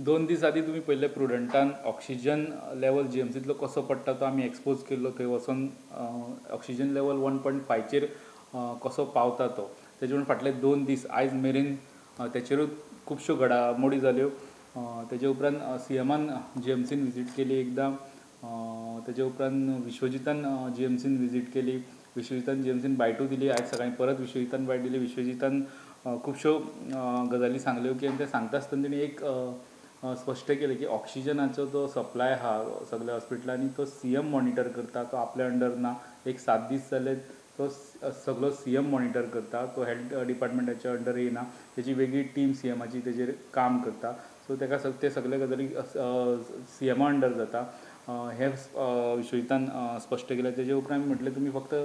2 दीस आदी तुमी पळयल्ले प्रुडंटान oxygen level जीएमसीतलो कसो पडटा तो आमी एक्सपोज केल्लो थंय वचून ऑक्सिजन लेवल 1.5चेर कसो पावता तो तेजे म्हणून फाटले 2 दीस आयज मेरेन तेचेरूच खुबश्यो घडामोडी जाल्यो तेजे उपरांत सीएमान जीएमसीन विजीट केली एकदां तेजे उपरांत विश्वजितान जीएमसीन विजीट केली विश्वजितान जीएमसीन बायटूय दिली आयज सकाळीं परत विश्वजितान बायट दिली विश्वजितान खुबश्यो गजाली सांगल्यो की ते सांगता आसतना तेणी एक स्पश्ट केलें की ऑक्सिजनाचो जो सप्लाय आहा सगळ्या हॉस्पिटलांनी तो सीएम मॉनिटर करता तो आपल्या अंडर ना एक 7 दीस जाले तो सगळो सीएम मॉनिटर करता तो हेल्थ डिपार्टमेंटाच्या अंडर येना तेजी वेगळी टीम सीएमाची तेजेर काम करता सो तेका ते सगळे गजाली सीएमा अंडर जाता हे विश्वजितान स्पश्ट केलें तेजे उपरांत म्हटलें तुमी फक्त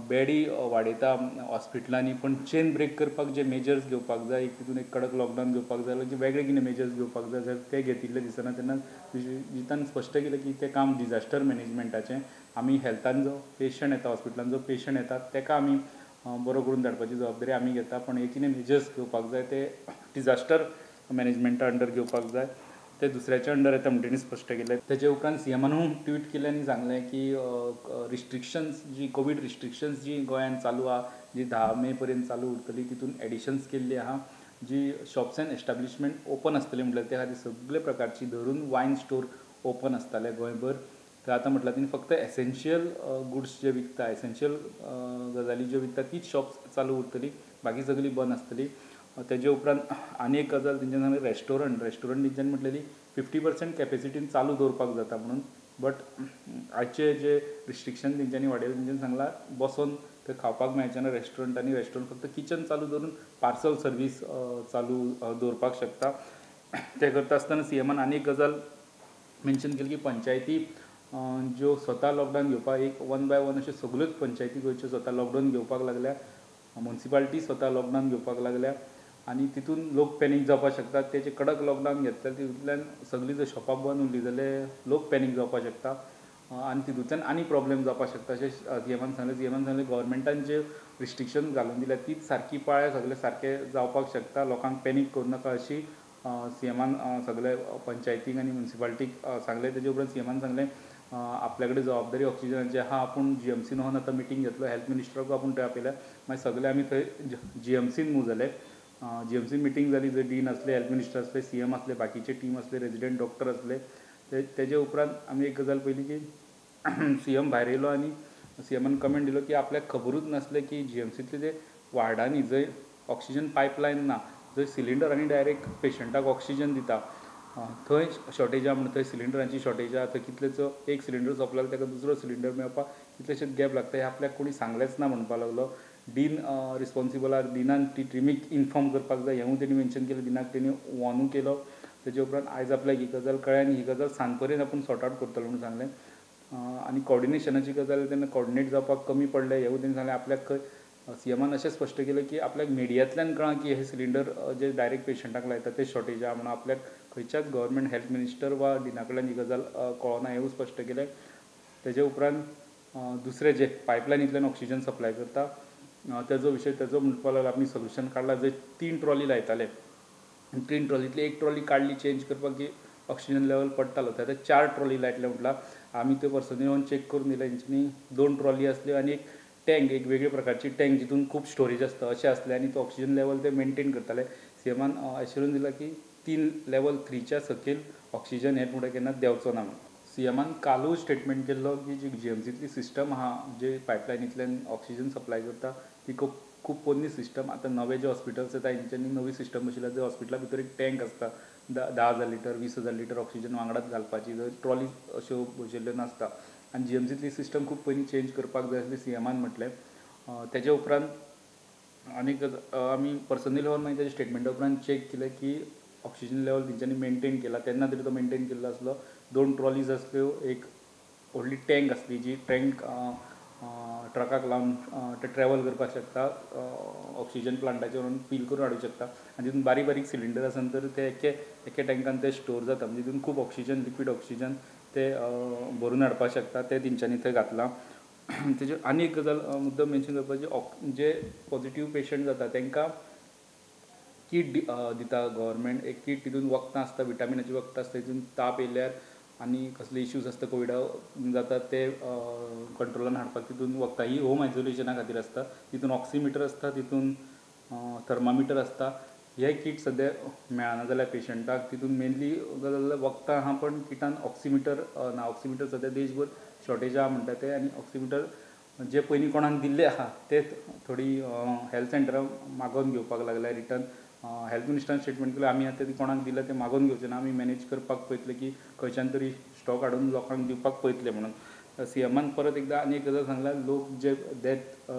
बेडी वाडयता हॉस्पिटलांनी पण चेन ब्रेक करपाक जे मेजर्स घेवपाक जाय एक तितून एक कडक लॉकडावन घेवपाक जाय जे वेगळे कितें मेजर्स घेवपाक जाय जर ते घेतिल्ले दिसना तेन्ना विश्वजितान स्पश्ट केलें की तें काम डिजास्टर मॅनेजमेंटाचें आमी हेल्थान जो पेशंट येता हॉस्पिटलान जो पेशंट येता तेका आमी बरो करून धाडपाची जबाबदारी आमी घेता पण हे कितें मेजर्स घेवपाक जाय ते डिजास्टर मॅनेजमेंटा अंडर घेवपाक जाय ते दुसऱ्याच्या अंडर येता म्हणून तेणी स्पश्ट केलें तेजे उपरांत सीएमानूय ट्वीट केलें आनी सांगलें की रिस्ट्रिक्शन्स जी कोवीड रिस्ट्रिक्शन्स जी गोंयांत चालू आहा जी 10 मे पर्यंत चालू उरतली तितून एडिशन्स केल्ली आहा जी शॉप्स एंड एस्टाब्लिशमेंट ओपन आसतले म्हटल्यार त्या खातीर सगळे प्रकारची धरून वायन स्टोर ओपन आसताले गोंयभर तर आतां म्हटल्यार तेणी फक्त एसेन्शियल गुड्स जे विकता एसेन्शियल गजाली ज्यो विकता तीच शॉप्स चालू उरतली बाकी सगळी बंद आसतली तेजे उपरांत आनी एक गजाल तेंच्यानी सांगलें रेस्टॉरंट तेंच्यांनी म्हटलेली 50% कॅपेसिटीन चालू दवरपाक जाता म्हणून बट आयचे जे रिस्ट्रिक्शन तेंच्यांनी वाडयले तेंच्यांनी सांगलां बसोन थंय खावपाक मेळचें ना रेस्टॉरंटांनी रेस्टॉरंट फक्त किचन चालू दवरून पार्सल सर्वीस चालू दवरपाक शकता ते करता आसतना सीएमान आनी एक गजाल मेन्शन केली की पंचायती ज्यो स्वता लॉकडावन घेवपाक एक 1 बाय 1 अशे सगळ्योच पंचायती गोंयच्यो स्वता लॉकडावन घेवपाक लागल्या म्युन्सिपालिटी स्वता लॉकडावन घेवपाक लागल्या आनी तितून लोक पॅनीक जावपाक शकतात तेजे कडक लॉकडावन घेतल्यार तितूंतल्यान सगळीं जर शॉपां बंद उरलीं जाल्यार लोक पॅनीक जावपाक शकता आनी तितूंतल्यान आनी प्रॉब्लेम जावपाक शकता अशें सीएमान सांगलें गोवोरमेंटान जे रिस्ट्रिक्शन घालून दिल्या तीच सारकी पाळ्ळ्या सगळें सारकें जावपाक शकता लोकांक पॅनीक करूं नाका अशी सीएमान सगळे पंचायतीक आनी म्युन्सिपालिटीक सांगलें तेजे उपरांत सीएमान सांगलें आपल्या कडेन जबाबदारी ऑक्सिजनाची आहा आपूण जीएमसीन व्हरून आतां मिटींग घेतलो हेल्थ मिनिस्टराकूय आपूण थंय आपयल्या मागीर सगळे आमी थंय जीएमसीन मूव जाले जीएमसीन मिटींग जाली जंय डीन आसले हेल्थ मिनिस्टर आसले सीएम आसले बाकीचे टीम आसले रेजिडेंट डॉक्टर आसले तेजे उपरांत आमी एक गजाल पयली की सीएम भायर येयलो आनी सीएमान कमेंट दिलो की आपल्याक खबरूच नासलें की जीएमसींतले जे वार्डांनी जंय ऑक्सिजन पायपलायन ना जंय सिलिंडर आनी डायरेक्ट पेशंटाक ऑक्सिजन दिता थंय शॉर्टेज आहा म्हणून थंय सिलिंडरांची शॉर्टेज आहा थंय कितलेचो एक सिलिंडर सोंपलो ताका दुसरो सिलिंडर मेळपाक कितलेशेच गॅप लागता हे आपल्याक कोणी सांगलेंच ना म्हणपाक लागलो डीन रिस्पॉन्सिबल आहा डिनान ती टिमीक इन्फॉर्म करपाक जाय हेंवूय तेणी मेन्शन केलें डिनाक तेणी वॉर्नूय केलो तेजे उपरांत आयज आपल्याक ही गजाल कळ्ळी आनी ही गजाल सांज पर्यंत आपूण सॉर्ट आवट करतलो म्हणून सांगलें आनी कॉर्डिनेशनाची गजाल तेन्ना कॉर्डिनेट जावपाक कमी पडलें हेंवूय तेणी सांगलें आपल्याक खंय सीएमान अशें स्पश्ट केलें की आपल्याक मिडियांतल्यान कळ्ळां की हे सिलिंडर जे डायरेक्ट पेशंटाक लायता ते शॉर्टेज आहा म्हणून आपल्याक खंयच्याच गव्हर्मेंट हेल्थ मिनिस्टर वा डिना कडल्यान ही गजाल कळना हेंवूय स्पश्ट केलें तेजे उपरांत दुसरे जे पायपलायनींतल्यान ऑक्सिजन सप्लाय करता तेजो विशय तेजो म्हणपाक लागलो आमी सोल्युशन काडलां जंय 3 ट्रॉली लायताले 3 ट्रॉलींतली एक ट्रॉली काडली चेंज करपाक की ऑक्सिजन लेवल पडटालो थंय 4 ट्रॉली लायतले म्हटल्यार आमी त्यो पर्सनली व्हरून चॅक करून दिलें हेंच्यांनी 2 ट्रॉली आसल्यो आनी एक टँक एक वेगळे प्रकारची टँक जितून खूब स्टोरेज आसता अशें आसलें आनी तो ऑक्सिजन लेवल ते मेनटेन करताले सीएमान एश्युरन्स दिला की 3 लेवल 3च्या सकयल ऑक्सिजन हे फुडें केन्नाच देंवचो ना म्हणून सीएमान कालूय स्टेटमेंट केल्लो की जी जीएमसींतली सिस्टम आहा जे पायपलायनींतल्यान ऑक्सिजन सप्लाय करता ती खूब पोरणी सिस्टम आतां नवे जे हॉस्पिटल्स येता हेंच्यांनी नवी सिस्टम बशिल्ल्या जंय हॉस्पिटला भितर एक टँक आसता 10,000 लिटर 20,000 लिटर ऑक्सिजन वांगडाच घालपाची जंय ट्रॉली अश्यो बशिल्ल्यो नासता आनी जीएमसींतली सिस्टम खूब पयलीं चेंज करपाक जाय आसली सीएमान म्हटलें तेजे उपरांत आनीक आमी पर्सनली व्हरून मागीर तेजे स्टेटमेंटा उपरांत चॅक केलें की ऑक्सिजन लेवल तेंच्यांनी मेनटेन केला तेन्ना तरी तो मेनटेन केल्लो आसलो 2 ट्रॉलीज आसल्यो एक व्हडली टँक आसली जी टँक ट्रकाक लावन ते ट्रॅवल करपाक शकता ऑक्सिजन प्लांटाचेर व्हरून फील करून हाडूंक शकता आनी तितून बारीक बारीक सिलिंडर आसा नंतर ते एके टँकान ते स्टोर जाता म्हणजे तितून खूब ऑक्सिजन लिक्वीड ऑक्सिजन ते भरून हाडपाक शकता ते तेंच्यांनी थंय घातलां तेजे आनी एक गजाल मुद्दम मेन्शन करपाची जे पॉझिटीव पेशंट जाता तांकां किट दिता गव्हर्मेंट, एक किट तितून वखदां आसता, विटामिनाची वखदां आसता, तितून ताप येयल्यार आनी कसले इश्यूज आसता कोविडा जाता ते कंट्रोलान हाडपाक तितून वखदां ही होम आयसोलेशना खातीर आसता. तितून ऑक्सिमिटर आसता, तितून थर्मामिटर आसता. हे किट सद्या मेळना जाल्यार पेशंटाक तितून मेनली गजाल जाल्यार वखदां आहा पण किटान ऑक्सिमिटर ना. ऑक्सिमिटर सद्या देशभर शॉर्टेज आहा म्हणटा ते, आनी ऑक्सिमिटर जे पयलीं कोणाक दिल्ले आहा ते थोडी हेल्थ सेंटरां मागोवन घेवपाक लागल्या रिटर्न. हेल्थ मिनिस्टरान स्टेटमेंट केलें आमी आतां ती कोणाक दिला ते मागोवन घेवचे ना, आमी मॅनेज करपाक पळयतले की खंयच्यान तरी स्टॉक हाडून लोकांक दिवपाक पळयतले म्हणून. सीएमान परत एकदां आनी एक गजाल सांगला, लोक जे डेथ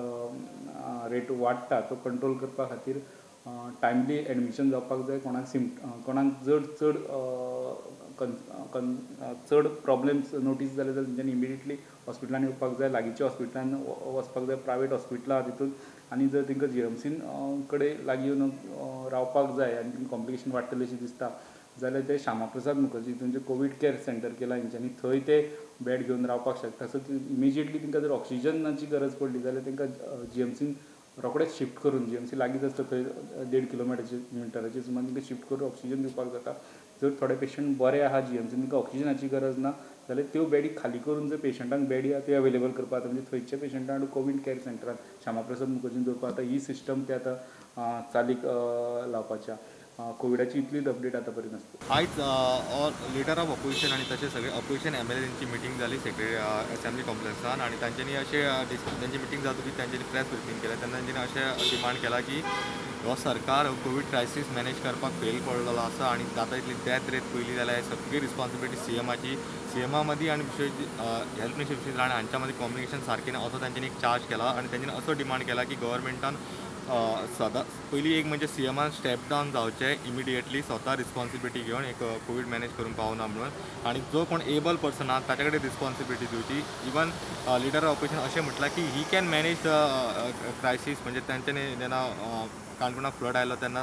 रेट वाडटा तो कंट्रोल करपा खातीर टायमली एडमिशन जावपाक जाय. कोणाक चड प्रॉब्लेम्स नोटीस जाले जाल्यार तेंच्यांनी इमिडिएटली हॉस्पिटलान येवपाक जाय, लागींच्या हॉस्पिटलान वचपाक जाय. प्रायवेट हॉस्पिटलां आहा तितून, आनी जर तांकां जीएमसीन कडेन लागीं येवन रावपाक जाय आनी तांकां कॉम्प्लिकेशन वाडटलें अशें दिसता जाल्यार ते श्यामाप्रसाद मुखर्जी हितून जे कोवीड केअर सेंटर केलां हेंच्यांनी, थंय ते बेड घेवन रावपाक शकता. सो इमिजिएटली तांकां जर ऑक्सिजनाची गरज पडली जाल्यार तांकां जीएमसीन रोखडेच शिफ्ट करून, जीएमसी लागींच आसता थंय 1.5 किलोमिटराचेर सुमार, तांकां शिफ्ट करून ऑक्सिजन दिवपाक जाता. जर थोडे पेशंट बरे आहा जीएमसीन, तांकां ऑक्सिजनाची गरज ना जाल्यार त्यो बेडी खाली करून जर पेशंटांक बेडी आहा ते अवेलेबल करपा जाता. म्हणजे थंयच्या पेशंटांक हाडून कोवीड केअर सेंटरान श्यामाप्रसाद मुखर्जीन दवरपा जाता. ही सिस्टम ते आतां चालीक लावपाच्या. कोविडाची इतलीच अपडेट आतां पर्यंत आसता. आयज लिडर ऑफ अपोजिशन आनी तशें सगळे अपोजिशन एमएलएंची मिटींग जाली असेंब्ली कॉम्प्लेक्सान, आनी तांच्यांनी अशें तांची मिटींग जातकीर तांच्यांनी प्रेस ब्रिफींग केलें. तेन्ना तांच्यांनी अशें डिमांड केला की हो सरकार कोवीड क्रायसीस मॅनेज करपाक फेल पडलेलो आसा, आनी जाता इतली डेथ रेट पयली जाल्यार सगळी रिस्पॉन्सिबिलिटी सीएमाची. सीएमा मदीं आनी हेल्थ मिनिस्टर विशेष आनी हांच्या मदीं कॉम्युनिकेशन सारकें ना असो तांच्यांनी एक चार्ज केला. आनी तांच्यांनी असो डिमांड केला की गव्हर्मेंटान सदां पयलीं एक म्हणजे सीएमान स्टेप डावन जावचें इमिडिएटली, स्वता रिस्पॉन्सिबिलिटी घेवन एक कोवीड मॅनेज करूंक पावना म्हणून, आनी जो कोण एबल पर्सन आहा ताचे कडेन रिस्पॉन्सिबिलिटी दिवची. इवन लिडर ऑफ ऑपोजिशन अशें म्हटलां की he can manage the crisis. म्हणजे तांच्यांनी जेन्ना काणकोणाक फ्लड आयलो तेन्ना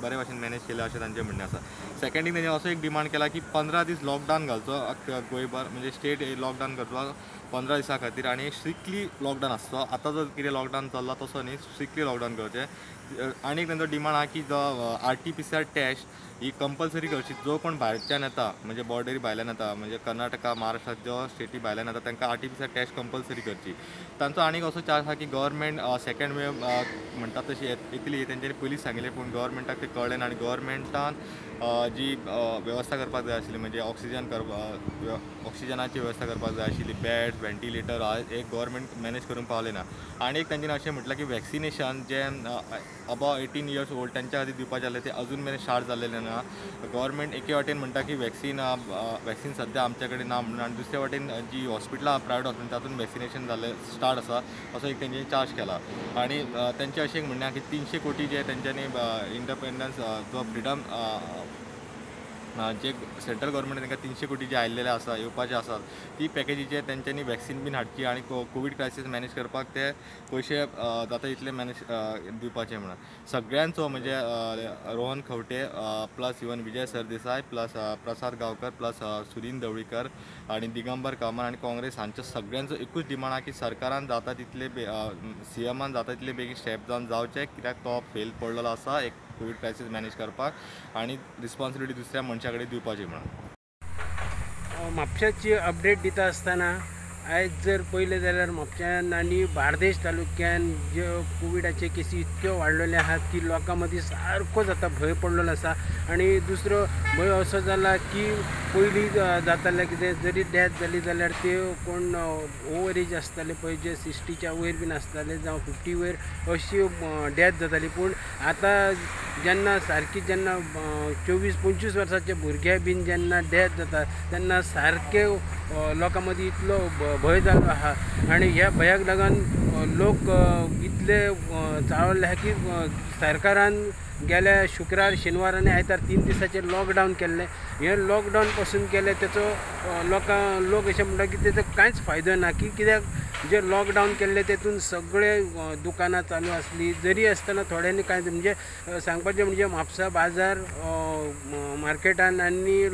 बरे भाशेन मॅनेज केलें अशें तांचें म्हणणें आसा. सेकंडीक तांणी असो एक डिमांड केला की 15 दीस लॉकडावन घालचो गोंयभर, म्हणजे स्टेट लॉकडावन करचो 15 दिसां खातीर, आनी स्ट्रिक्टली लॉकडावन आसचो. आतां जो कितें लॉकडावन चल्ला तसो न्ही, स्ट्रिक्टली लॉकडावन करचें. आनीक तांचो डिमांड आहा की जो RT-PCR टेस्ट ही कंपल्सरी करची. जो कोण भायरच्यान येता, म्हणजे बॉर्डरी भायल्यान येता, म्हणजे कर्नाटका महाराष्ट्रा ज्यो स्टेटी भायल्यान येता तांकां RT-PCR टेस्ट कंपल्सरी करची. तांचो आनीक असो चार्ज आहा की गव्हर्मेंट सेकंड वेव म्हणटा तशी येतली, तेंच्यांनी पयलींच सांगिल्लें पूण गव्हर्मेंटाक ते कळ्ळें ना. आनी गव्हर्मेंटान जी वेवस्था करपाक जाय आशिल्ली, म्हणजे ऑक्सिजनाची वेवस्था करपाक जाय आशिल्ली, बेड वेंटिलेटर हे गव्हर्मेंट मॅनेज करूंक पावलें ना. आनी एक तांच्यांनी अशें म्हटलां की वॅक्सिनेशन जे अबाव 18 इयर्स ओल्ड तेंच्या खातीर दिवपाचें जालें ते अजून मेरेन स्टार्ट जाल्लेलें ना. गव्हर्मेंट एके वाटेन म्हणटा की वॅक्सिन सद्या आमचे कडेन ना म्हणून, आनी दुसरे वाटेन जी हॉस्पिटलां प्रायवेट हॉस्पिटल तातूंत वॅक्सिनेशन जाल्लें स्टार्ट आसा असो एक तेंच्यांनी चार्ज केला. आनी तेंचें अशें एक म्हणणें की 300 कोटी जे तेंच्यांनी इंडिपेंडन्स जो फ्रिडम जे सेंट्रल गव्हर्मेंट तांकां 300 कोटी जे आयिल्ले आसा येवपाचे आसात, ती पॅकेजीचे तेंच्यांनी वॅक्सिन बीन हाडची आनी कोवीड क्रायसीस मॅनेज करपाक ते पयशे जाता इतले मॅनेज दिवपाचे म्हणून. सगळ्यांचो म्हणजे Rohan Khaunte plus even Vijay Sardesai plus प्रसाद गांवकर प्लस सुदीन ढवळीकर आनी दिगंबर कामत आनी काँग्रेस हांचो सगळ्यांचो एकूच डिमांड आहा की सरकारान जाता तितले सीएमान जाता तितले बेगीन स्टेप डावन जावचे, कित्याक तो फेल पडलेलो आसा एक कोवीड क्रायसीस मॅनेज करपाक, आनी रिस्पॉन्सिबिलिटी दुसऱ्या मनशा कडेन दिवपाची म्हणून. म्हापशाची अपडेट दिता आसतना आयज जर पळयलें जाल्यार म्हापशान आनी बार्देश तालुक्यान ज्यो कोविडाचे केसी इतक्यो वाडलेले आहात की लोकां मदीं सारकोच आतां भंय पडलेलो आसा. आनी दुसरो भंय असो जाला की पयलीं जातालें कितें जरी डेथ जाली जाल्यार ते कोण ओवर एज आसताले पळय, जे 60च्या वयर बीन आसताले जावं 50 वयर अशी डेथ जाताली. पूण आतां जेन्ना सारकी जेन्ना 24-25 वर्साचे भुरगे बीन जेन्ना डेथ जाता तेन्ना सारके लोकां मदीं इतलो भंय जालो आहा. आनी ह्या भंयाक लागून लोक इतले चाळवले आहा की सरकारान गेल्या शुक्रार शेनवार आनी आयतार 3 दिसाचें लॉकडावन केल्लें. हें लॉकडावन पासून केलें तेचो लोक अशें म्हणटा की तेचो कांयच फायदो ना, की कित्याक जे लॉकडावन केल्ले तेतून सगळे दुकानां चालू आसली. जरी आसतना थोड्यांनी कांय म्हणजे सांगपाचें म्हणजे म्हापसा बाजार मार्केटान आनी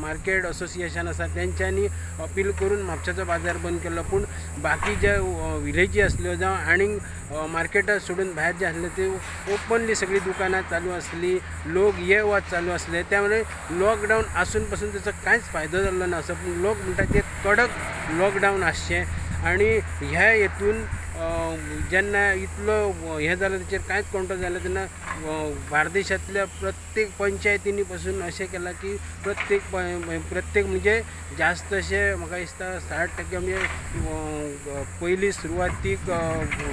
मार्केट असोसिएशन आसा तेंच्यांनी अपील करून म्हापशाचो बाजार बंद केल्लो. पूण बाकी जे विलेजी आसल्यो जावं आनीक मार्केटां सोडून भायर जे आसले ते ओपनली सगळीं दुकानां चालू असली, लोक ये वच चालू असले, त्यामुळे लॉकडाऊन असूनपासून त्याचा कांयच फायदो जाल्लो ना असो. पूण लोक म्हणटात ते कडक लॉकडाऊन आसचें आणि ह्या हेतून जेन्ना इतलो हें जालें तेचेर कांयच कंट्रोल जालें तेन्ना बार्देशांतल्या प्रत्येक पंचायतींनी पासून अशें केलां की प्रत्येक म्हणजे जास्त अशें म्हाका दिसता 60% म्हणजे पयली सुरवातीक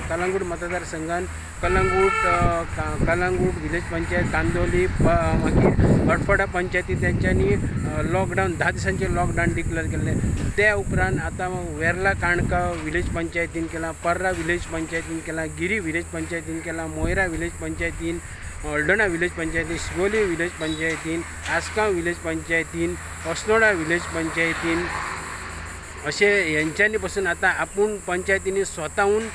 कलंगूट मतदारसंघान कलंगूट विलेज पंचायत, कांदोली, मागीर अडफोडा पंचायती तेंच्यांनी लॉकडावन 10 दिसांचें लॉकडावन डिक्लेअर केल्लें. त्या उपरांत आतां वेर्ला काणका विलेज पंचायतीन केलां, पर्रा विलेज पंचायतीन केलां, गिरी विलेज पंचायतीन केलां, मोयरा विलेज पंचायतीन, हळदोणा विलेज पंचायतीन, शिवोली विलेज पंचायतीन, आसगांव विलेज पंचायतीन, अस्नोडा विलेज पंचायतीन अशे हेंच्यांनी पासून आतां आपूण पंचायतींनी स्वताहून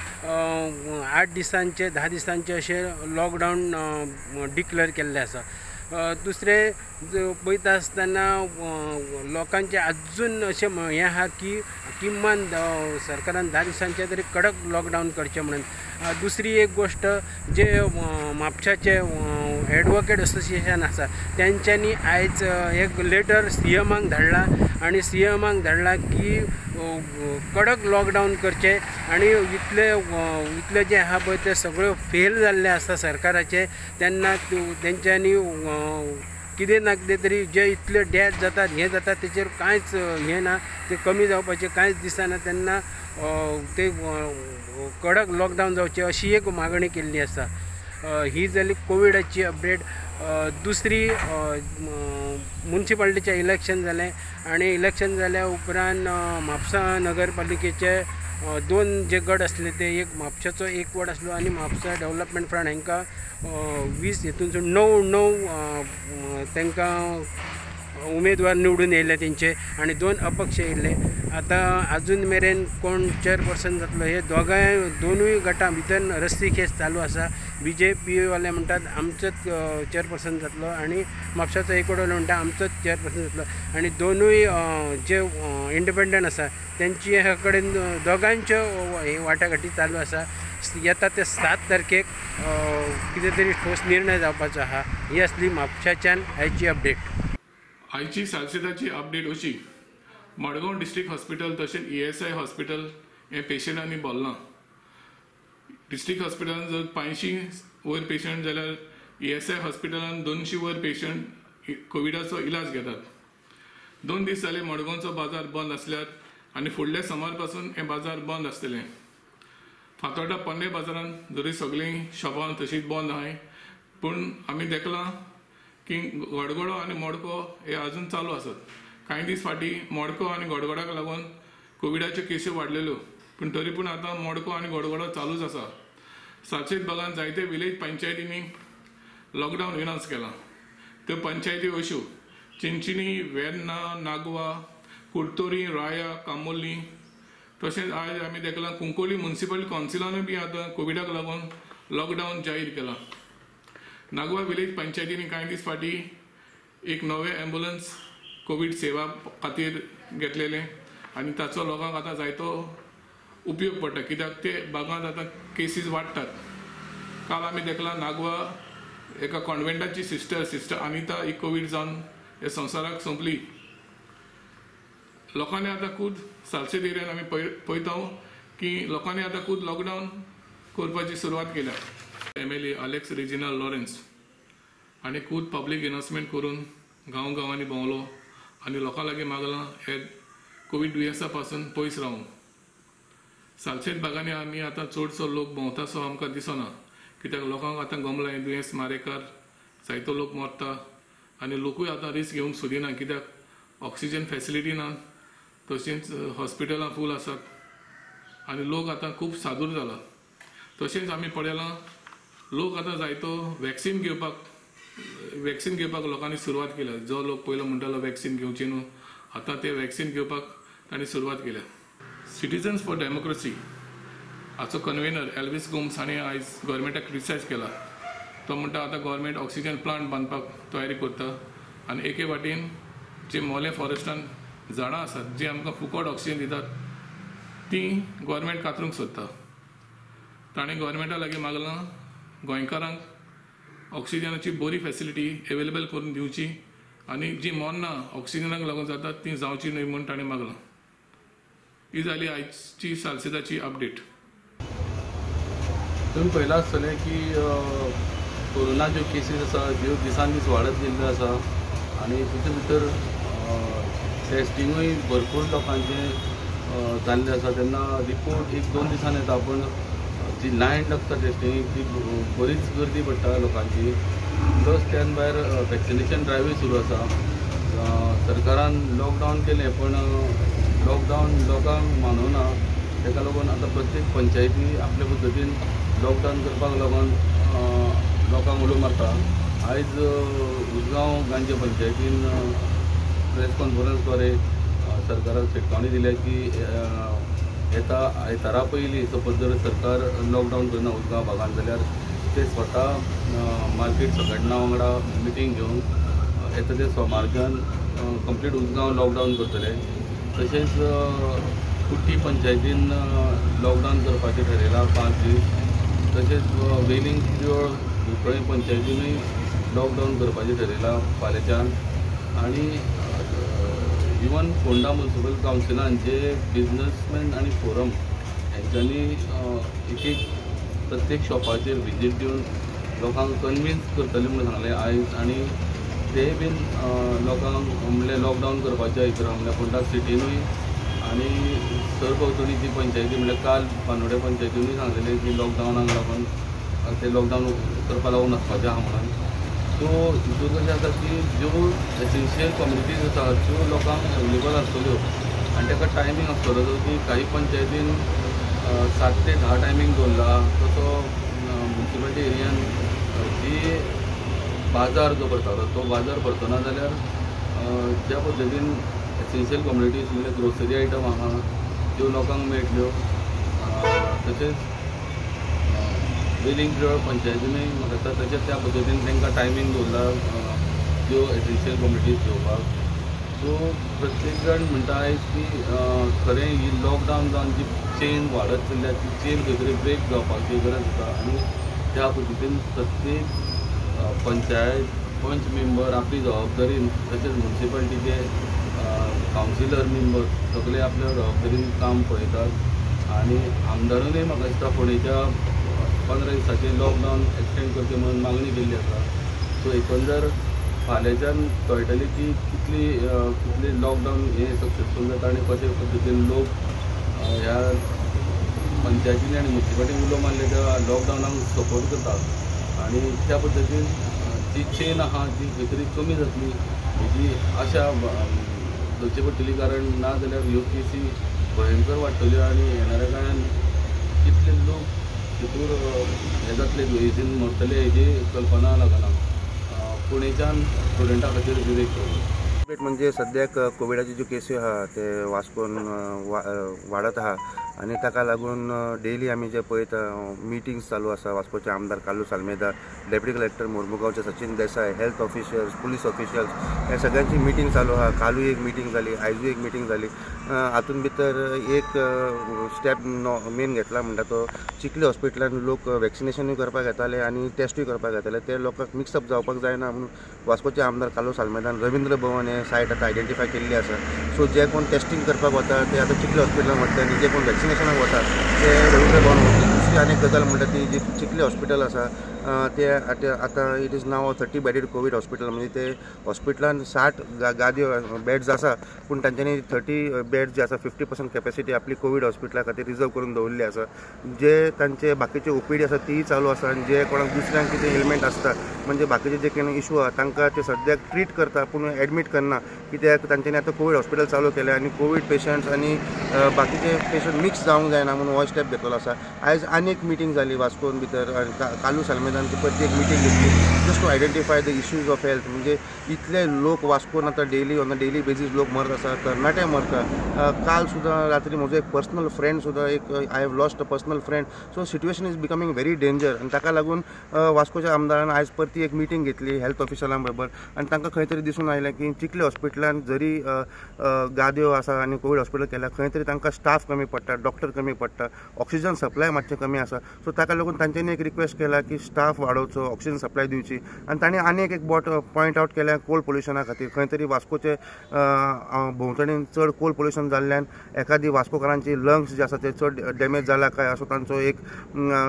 8 दिसांचे 10 दिसांचे अशे लॉकडावन डिक्लेअर केल्ले आसा. दुसरे पळयता आसतना लोकांचे अजून अशें हें आहा की किमान सरकारान 10 दिसांचे तरी कडक लॉकडावन करचें म्हणून. दुसरी एक गोष्ट जे म्हापशाचे एडवोकेट असोसिएशन आसा तेंच्यांनी आयज एक लेटर CMाक धाडला आनी CMाक धाडला की कडक लॉकडावन करचे आणि इतले जे आहा पळय ते सगळ्यो फेल जाल्ले आसा सरकाराचे. तेन्ना तेंच्यांनी कितें ना कितें तरी जे इतले डेथ जातात हें जाता तेचेर कांयच हें ना, ते कमी जावपाचें कांयच दिसना. तेन्ना ते कडक लॉकडावन जावचें अशी एक मागणी केल्ली आसा. ही जाली कोविडाची अपडेट. दुसरी म्युन्सिपाल्टीचें इलेक्शन जालें आनी इलेक्शन जाल्या उपरांत म्हापसा नगरपालिकेचे 2 जे गट आसले ते एक म्हापशाचो एक वॉर्ड आसलो आनी म्हापसा डेव्हलपमेंट फ्रंट हांकां 20 हितूनसून 9 तांकां उमेदवार निवडून येयले तेंचे आनी 2 अपक्ष येयले. आतां अजून मेरेन कोण चेअरपर्सन जातलो हे दोनूय गटां भितर रस्सीखेच चालू आसा. BJP वाले म्हणटात आमचोच चेअरपर्सन जातलो आनी म्हापशाचो एक वॉर्ड म्हणटा आमचोच चेअरपर्सन जातलो आनी दोनूय जे इंडिपेंडंट आसा तेंची ह्या कडेन दोगांच्यो वाटाघाटी चालू आसा. येता ते 7 तारखेक कितें तरी ठोस निर्णय जावपाचो आहा. ही आसली म्हापशाच्यान आयची अपडेट. आयची सालसेताची अपडेट अशी, मडगांव डिस्ट्रिक्ट हॉस्पिटल तशेंच ESI हॉस्पिटल हे पेशंटांनी भरलां. डिस्ट्रिक्ट हॉस्पिटलान जर 500 वयर पेशंट जाल्यार ESI हॉस्पिटलान 200 वयर पेशंट कोविडाचो इलाज घेतात. 2 दीस जाले मडगांवचो बाजार बंद आसल्यार आनी फुडल्या सोमार पासून हे बाजार बंद आसतले. फातोर्डा पोन्ने बाजारांत जरी सगळीं शॉपां तशींच बंद आहाय, पूण आमी देखलां की गडगडो आनी मडको हे अजून चालू आसात. कांय दीस फाटीं मडको आनी गडगडाक लागून कोविडाच्यो केसी वाडलेल्यो, पूण तरी पूण आतां मडको आनी गडगडो चालूच आसा. सालसेत भागांत जायते विलेज पंचायतींनी लॉकडावन अनाउन्स केलां. त्यो पंचायती अश्यो चिंचिनी, वेर्ना, नागवा, कुर्तोरी, राया, कामोली. तशेंच आयज आमी देखलां कुंकोली म्युन्सिपल कावन्सिलानूय बी आतां कोविडाक लागून लॉकडावन जाहीर केलां. नागवा विलेज पंचायतींनी कांय दीस फाटीं एक नवे एम्ब्युलन्स कोविड सेवा खातीर घेतलेले आनी ताचो लोकांक आतां जायतो उपयोग पडटा, कित्याक ते भागांत आतां केसीस वाडटात. काल आमी देखलां नागवा एका कॉन्व्हेंटाची सिस्टर अनिता ही कोविड जावन हे संवसाराक सोंपली. लोकांनी आतां खूद सालसेत एरियान आमी पळयता की लोकांनी आतां खूद लॉकडावन करपाची सुरवात केल्या. MLA अलेक्स रेजिना लॉरेन्स आनी खूद पब्लीक अनाउन्समेंट करून गांवांनी भोंवलो आनी लोकां लागीं मागलां हे कोविड दुयेंसा पासून पयस रावूंक. सालसेत भागांनी आमी आतां चडसो लोक भोंवता सो आमकां दिसना, कित्याक लोकांक आतां गमलां हें दुयेंस मारेकार, जायतो लोक मरता आनी लोकूय आतां रिस्क घेवंक सोदिना, कित्याक ऑक्सिजन फॅसिलिटी ना, तशेंच हॉस्पिटलां फूल आसात आनी लोक आतां खूब सादूर जाला. तशेंच आमी पळयलां लोक आतां जायतो वॅक्सीन घेवपाक लोकांनी सुरवात केल्या. जो लोक पयलो म्हणटालो वॅक्सीन घेवची न्हू, आतां ते वॅक्सीन घेवपाक तांणी सुरवात केल्या. सिटिझन्स फॉर डेमोक्रेसी हाचो कन्व्हेनर एल्विस गोम्स हाणें आयज गव्हर्मेंटाक क्रिटिसायज केला. तो म्हणटा आतां गव्हर्मेंट ऑक्सिजन प्लांट बांदपाक तयारी करता आनी एके वाटेन जे मोले फॉरेस्टान झाडां आसात जी आमकां फुकट ऑक्सिजन दितात ती गव्हर्मेंट कातरूंक सोदता. ताणें गव्हर्मेंटा लागीं मागलां गोंयकारांक ऑक्सिजनाची बरी फॅसिलिटी अवेलेबल करून दिवची आनी जी मरणां ऑक्सिजनाक लागून जातात ती जावची न्हय म्हूण ताणें मागलां. ही जाली आयची सालसेताची अपडेट. तुम्ही पळयलां आसतलें की कोरोना ज्यो केसीस आसा ज्यो दिसान दीस वाडत गेल्ल्यो आसा आनी तितूंत भितर टेस्टिंगूय भरपूर लोकांचें जाल्लें आसा. तेन्ना रिपोर्ट 1-2 दिसान येता पूण जी लायन लागता टेस्टिंगेक ती बरीच गर्दी पडटा लोकांची. प्लस त्यान भायर वॅक्सिनेशन ड्रायव्हूय सुरू आसा. सरकारान लॉकडावन केलें पण लॉकडावन लोकांक मानवना. ताका लागून आतां प्रत्येक पंचायती आपले पद्दतीन लॉकडावन करपाक लागून लोकांक उलो मारता. आयज उसगांव गांवचे पंचायतीन प्रेस कॉन्फरन्सद्वारे सरकाराक शिटकावणी दिल्या की येता आयतारा पयलीं सपोज जर सरकार लॉकडावन करना उसगांव भागांत जाल्यार ते स्वता मार्केट संघटना वांगडा मिटींग घेवन येता ते सोमारच्यान कंप्लीट उसगांव लॉकडावन करतले. तशेंच कुट्टी पंचायतीन लॉकडावन करपाचें ठरयलां 5 दीस. तशेंच वेलिंग शिरोळ कुंकळ्ळे पंचायतीनूय लॉकडावन करपाचें ठरयलां फाल्यांच्यान. आनी इवन फोंडा म्युनिसिपल कावन्सिलान जे बिजनसमॅन आनी फोरम हेंच्यांनी एक प्रत्येक शॉपाचेर विजीट दिवन लोकांक कन्विन्स करतले म्हणून सांगलें आयज. आनी ते बीन लोकांक म्हणल्यार लॉकडावन करपाच्या हितून म्हणल्यार फोंडा सिटीनूय आनी सरभोंवतणीची पंचायती म्हणल्यार काल बांदोड्या पंचायतीनूय सांगलेलें की लॉकडावनाक लागून ते लॉकडावन करपा लागून वचपाचें आहा म्हणून. सो हितून कशें जाता की ज्यो एसेन्शियल कम्युनिटीज आसा त्यो लोकांक अवेलेबल आसतल्यो आनी ताका टायमींग आसतलो जो की काही पंचायतीन 7 ते 10 टायमींग दवरला. तसो म्युनिसिपालिटी एरियान जी बाजार जो भरतालो तो बाजार भरतना जाल्यार ज्या पद्दतीन एसेन्शियल कम्युनिटीज म्हणजे ग्रोसरी आयटम आहा त्यो लोकांक मेळटल्यो. तशेंच वेलिंग शिरोळ पंचायतीनूय म्हाका दिसता तशेंच त्या पद्दतीन तांकां टायमींग दवरला ज्यो एसेन्शियल कम्युनिटीज घेवपाक. सो प्रत्येक जाण म्हणटा आयज की खरें ही लॉकडावन जावन जी चेन वाडत चल्ल्या ती चेन खंय तरी ब्रेक जावपाची गरज आसा. आनी त्या पद्दतीन प्रत्येक पंचायत पंच मेंबर आपली जबाबदारीन तशेंच म्युनिसिपालिटीचे कावन्सिलर मेंबर सगळे आपल्या जबाबदारीन काम पळयतात. आनी आमदारानूय म्हाका दिसता फुडेंच्या 15 दिसांचे लॉकडावन एक्सटेंड करचे म्हणून मागणी केल्ली आसा. सो एकंदर फाल्यांच्यान कळटली की कितली लॉकडावन हे सक्सेसफूल जाता आनी कशे पद्दतीन लोक ह्या पंचायतींनी आनी म्युनिसिपालिटीन उलो मारले त्या लॉकडावनाक सपोर्ट करतात. आनी त्या पद्दतीन जी चेन आहा ती खंय तरी कमी जातली हेजी आशा धरची पडटली. कारण ना जाल्यार ह्यो केसी भयंकर वाडटल्यो आनी येणाऱ्या काळान कितले लोक तितूर हे जातले दुयेंतीन मरतले हेजी कल्पना लागना. पुणेच्यान स्टुडंटा खातीर विवेक अपडेट म्हणजे सद्याक कोविडाची ज्यो केसी आहा ते वास्कोन वाडत आहा आनी ताका लागून डेली आमी जे पळयता मिटिंग्स चालू आसा. वास्कोचे आमदार कालू साल्मेदा, डेप्युटी कलेक्टर मोर्मुगांवचे सचिन देसाय, हेल्थ ऑफिशियल्स, पुलीस ऑफिशियल्स हे सगळ्यांची मिटींग चालू आहा. कालूय एक मिटींग जाली, आयजूय एक मिटींग जाली. हातून भितर एक स्टेप मेन घेतला म्हणटा तो चिखली हॉस्पिटलान लोक वॅक्सिनेशनूय करपाक येताले आनी टेस्टूय करपाक येताले. ते लोकांक मिक्सअप जावपाक जायना म्हणून वास्कोचे आमदार कालू साल्मेदान रवींद्र भवन हे सायट आतां आयडेंटिफाय केल्ली आसा. सो जे कोण टेस्टिंग करपाक वता ते आतां चिखली हॉस्पिटलान वता आनी जे कोण वॅक्सिनेशनाक वता ते रवींद्र भवन वता. दुसरी आनी एक गजाल म्हणटा ती जी चिखली हॉस्पिटल आसा ते आतां it is now 30 bedded Covid hospital. म्हणजे ते हॉस्पिटलान 60 गादयो बेड्स आसा पूण तांच्यांनी 30 बेड्स जे आसा 50% कॅपॅसिटी आपली कोवीड हॉस्पिटला खातीर रिजर्व करून दवरली आसा. जे तांचे बाकीचे ओपीडी आसा तीय चालू आसा आनी जे कोणाक दुसऱ्यांक कितें एलिमेंट आसता म्हणजे बाकीचे जे कितें इशू आहा तांकां ते सद्याक ट्रीट करता पूण एडमीट करना. कित्याक तांच्यांनी आतां कोवीड हॉस्पिटल चालू केलें आनी कोवीड पेशंट्स आनी बाकीचे पेशंट मिक्स जावंक जायना म्हणून हो स्टेप घेतलो आसा. आयज आनी एक मिटींग जाली वास्कोन भितर कालू साल्मेदान परती एक मिटींग घेतली just to identify the issues of health. म्हणजे इतले लोक वास्कोन आतां daily on a daily basis लोक मरत आसा, तरणाटे मरता. काल सुद्दां रात्री म्हजो एक पर्सनल फ्रेंड सुद्दां एक I have lost a personal friend. So situation is becoming very danger आनी ताका लागून वास्कोच्या आमदारान आयज परती एक मिटींग घेतली हेल्थ ऑफिसरां बरोबर आनी तांकां खंय तरी दिसून आयलें की चिखली हॉस्पिटलान जरी गादयो आसा आनी कोवीड हॉस्पिटल केल्या खंय तरी तांकां स्टाफ कमी पडटा, डॉक्टर कमी पडटा, ऑक्सिजन सप्लाय मातशें कमी आसा. सो ताका लागून तांच्यांनी एक रिक्वेस्ट केला की स्टाफ वाडोवचो, ऑक्सिजन सप्लाय दिवची आनी तांणी आनी एक पॉयंट आउट केल्या कोल पोल्युशना खातीर खंय तरी वास्कोचे भोंवतणीन चड कोल पोल्युशन जाल्ल्यान एखादी वास्कोकारांची लंग्स जे आसा ते चड डॅमेज जाला काय असो तांचो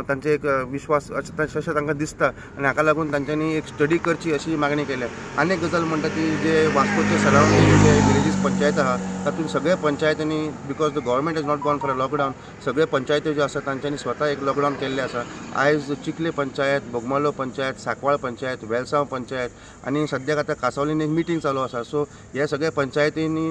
तांचे एक विश्वास अशें तांकां दिसता आनी हाका लागून तांच्यांनी एक स्टडी करची अशी मागणी केल्या. आनी एक गजाल म्हणटा ती जे वास्कोचे सरावंडींग जे विलेजीस पंचायत आहा तातूंत सगळे पंचायतींनी because the government is not gone for a lockdown सगळे पंचायती ज्यो आसा तांच्यांनी स्वता एक लॉकडावन केल्लें आसा. आयज चिखले पंचायत, बोगमालो पंचायत, सांकवाळ पंचायत, वेलसांव पंचायत आनी सद्याक आतां कांसावलीन एक मिटींग चालू आसा. सो हे सगळे पंचायतींनी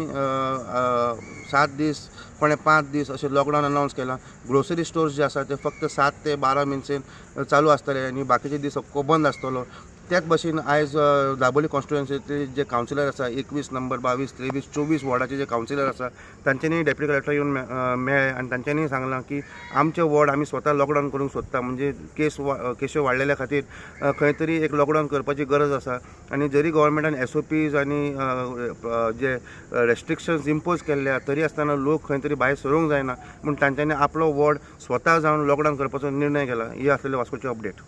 7 दीस कोणे 5 दीस अशें लॉकडावन अनावन्स केलां. ग्रोसरी स्टोर्स जे आसा ते फक्त 7 ते 12 मेनसेन चालू आसतले आनी बाकीचे दीस अख्खो बंद आसतलो. त्याच भशेन आयज दाबोली कॉन्स्टिट्युएन्सीचे जे कावन्सिलर आसा 21 नंबर 22, 23, 24 वॉर्डाचे जे कावन्सिलर आसा तांच्यांनी डेप्युटी कलेक्टर येवन मेळ्ळे आनी तांच्यांनी सांगलां की आमचे वॉर्ड आमी स्वता लॉकडावन करूंक सोदता. म्हणजे केसो वाडलेल्या खातीर खंय तरी एक लॉकडावन करपाची गरज आसा. आनी जरी गव्हर्मेंटान SOPs आनी जे रेस्ट्रिक्शन्स इम्पोज केल्ल्या तरी आसतना लोक खंय तरी भायर सरूंक जायना म्हूण तांच्यांनी आपलो वॉर्ड स्वता जावन लॉकडावन करपाचो निर्णय केला. ही आसलेली वास्कोची अपडेट.